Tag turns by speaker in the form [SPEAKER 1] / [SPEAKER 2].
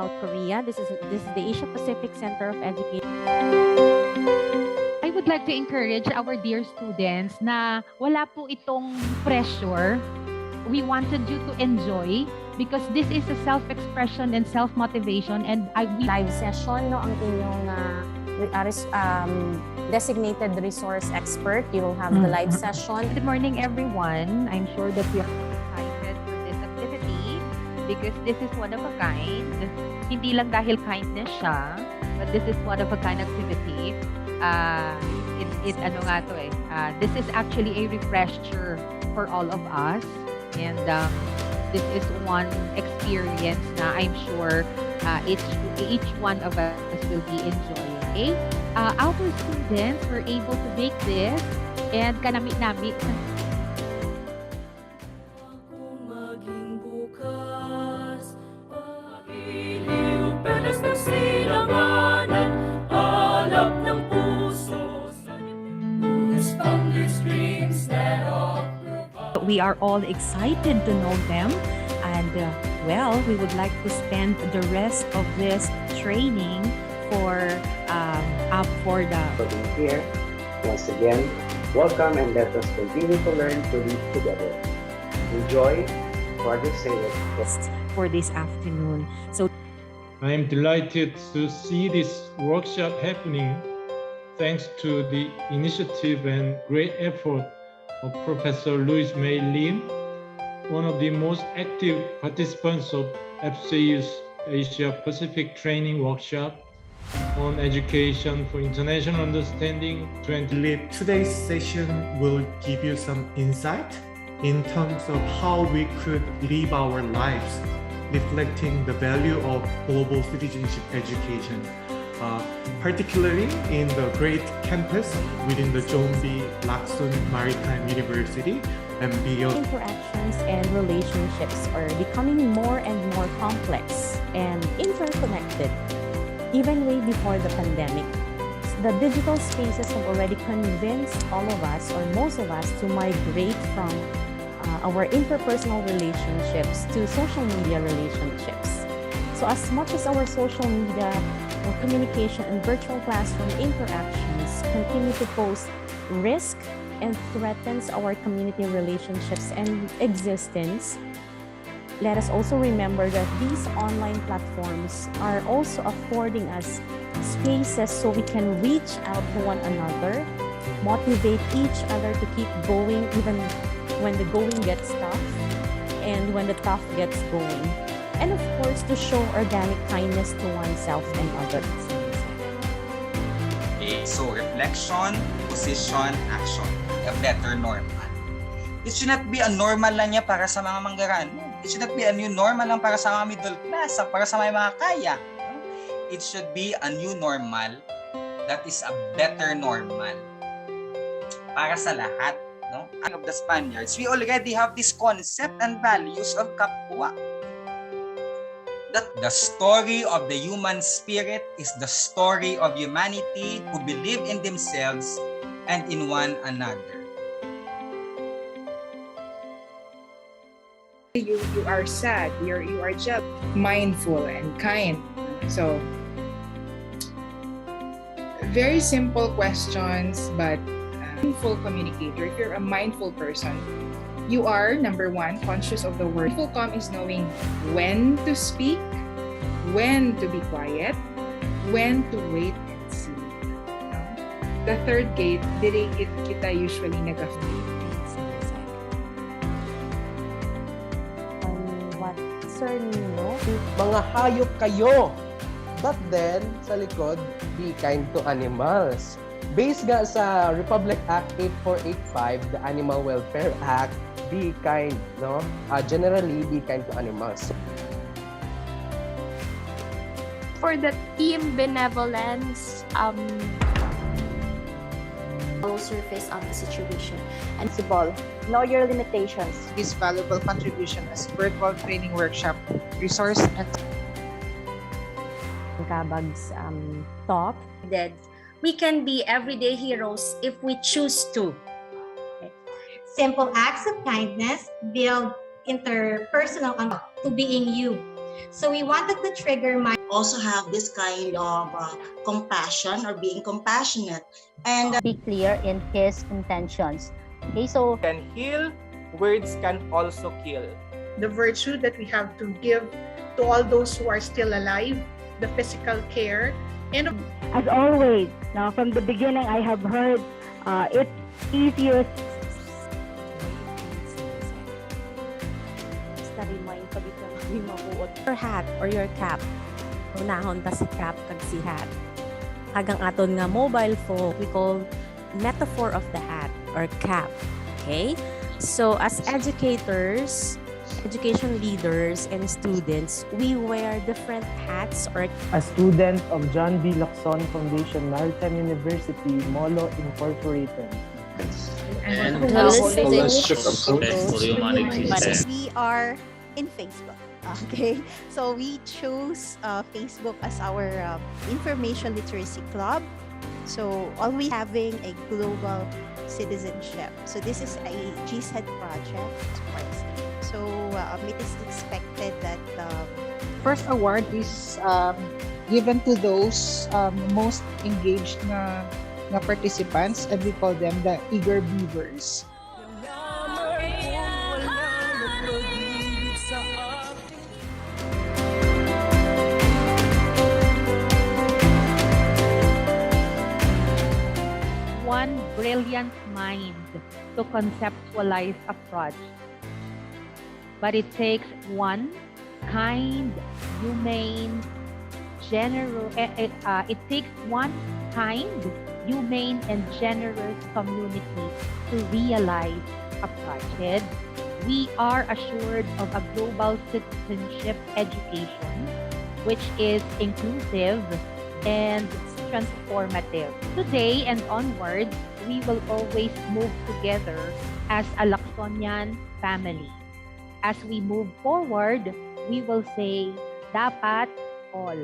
[SPEAKER 1] South Korea. This is the Asia Pacific Center of Education.
[SPEAKER 2] I would like to encourage our dear students na wala po itong pressure. We wanted you to enjoy because this is a self-expression and self-motivation, and
[SPEAKER 1] Live session, no, ang inyong designated resource expert. You will have the live session.
[SPEAKER 2] Good morning, everyone. I'm sure that you're excited for this activity because this is one of a kind. Hindi lang dahil kindness siya, but this is one of a kind activity. This is actually a refresher for all of us, and this is one experience na I'm sure each one of us will be enjoying. Okay? Our students were able to make this, and kanami-nami
[SPEAKER 3] We are all excited to know them, and we would like to spend the rest of this training for
[SPEAKER 4] being here. Once again, welcome, and let us continue to learn to read together. Enjoy Project Sailor
[SPEAKER 3] for this afternoon. So
[SPEAKER 5] I am delighted to see this workshop happening thanks to the initiative and great effort of Professor Louis May Lim, one of the most active participants of APCEIU's Asia Pacific Training Workshop on Education for International Understanding 20.
[SPEAKER 6] Today's session will give you some insight in terms of how we could live our lives, reflecting the value of global citizenship education. Particularly in the great campus within the Jombi Laksun Maritime University and beyond.
[SPEAKER 1] Interactions and relationships are becoming more and more complex and interconnected, even way before the pandemic. The digital spaces have already convinced all of us, or most of us, to migrate from our interpersonal relationships to social media relationships. So as much as our social media communication and virtual classroom interactions continue to pose risk and threatens our community relationships and existence, let us also remember that these online platforms are also affording us spaces so we can reach out to one another, motivate each other to keep going even when the going gets tough and when the tough gets going. And of course, to show organic kindness to oneself and others.
[SPEAKER 7] Okay, so reflection, position, action. A better normal. It should not be a normal lang niya para sa mga manggaran. It should not be a new normal lang para sa mga middle class, para sa mga kaya. It should be a new normal that is a better normal para sa lahat. No? Of the Spaniards, we already have this concept and values of kapwa. That the story of the human spirit is the story of humanity who believe in themselves and in one another.
[SPEAKER 8] You are sad, you are just mindful and kind. So, very simple questions, but mindful communicator. If you're a mindful person, you are, number one, conscious of the word. Mindful calm is knowing when to speak, when to be quiet, when to wait and see. The third gate, diri kita usually nag-affect.
[SPEAKER 1] What, Sir Nino?
[SPEAKER 9] Mga hayop kayo! But then, sa likod, be kind to animals. Based nga sa Republic Act 8485, the Animal Welfare Act, be kind, no? Generally, be kind to animals.
[SPEAKER 10] For the team benevolence,
[SPEAKER 1] surface of the situation. And know your limitations.
[SPEAKER 8] This valuable contribution as virtual training workshop resource and
[SPEAKER 1] Kabag's talk.
[SPEAKER 11] We can be everyday heroes if we choose to.
[SPEAKER 12] Simple acts of kindness build interpersonal to being you.
[SPEAKER 11] So we wanted to trigger my
[SPEAKER 12] also have this kind of compassion or being compassionate and
[SPEAKER 1] Be clear in his intentions. Okay, so
[SPEAKER 13] can heal, words can also kill.
[SPEAKER 14] The virtue that we have to give to all those who are still alive, the physical care, and
[SPEAKER 1] as always, now from the beginning, I have heard it's easiest.
[SPEAKER 3] Your hat or your cap. Unahon ta si cap kag si hat. Kagang aton nga mobile phone, we call metaphor of the hat or cap. Okay? So as educators, education leaders, and students, we wear different hats or
[SPEAKER 15] a student of John B. Lacson Foundation Maritime University, Molo Incorporated.
[SPEAKER 10] And
[SPEAKER 1] we are in Facebook. Okay, so we chose Facebook as our information literacy club. So always having a global citizenship. So this is a GSED project. So it is expected that
[SPEAKER 14] first award is given to those most engaged na participants, and we call them the eager beavers.
[SPEAKER 2] One brilliant mind to conceptualize a project. But it takes one kind, humane, it takes one kind, humane, and generous community to realize a project. We are assured of a global citizenship education, which is inclusive and transformative. Today and onwards, we will always move together as a Lacsonian family. As we move forward, we will say, dapat all.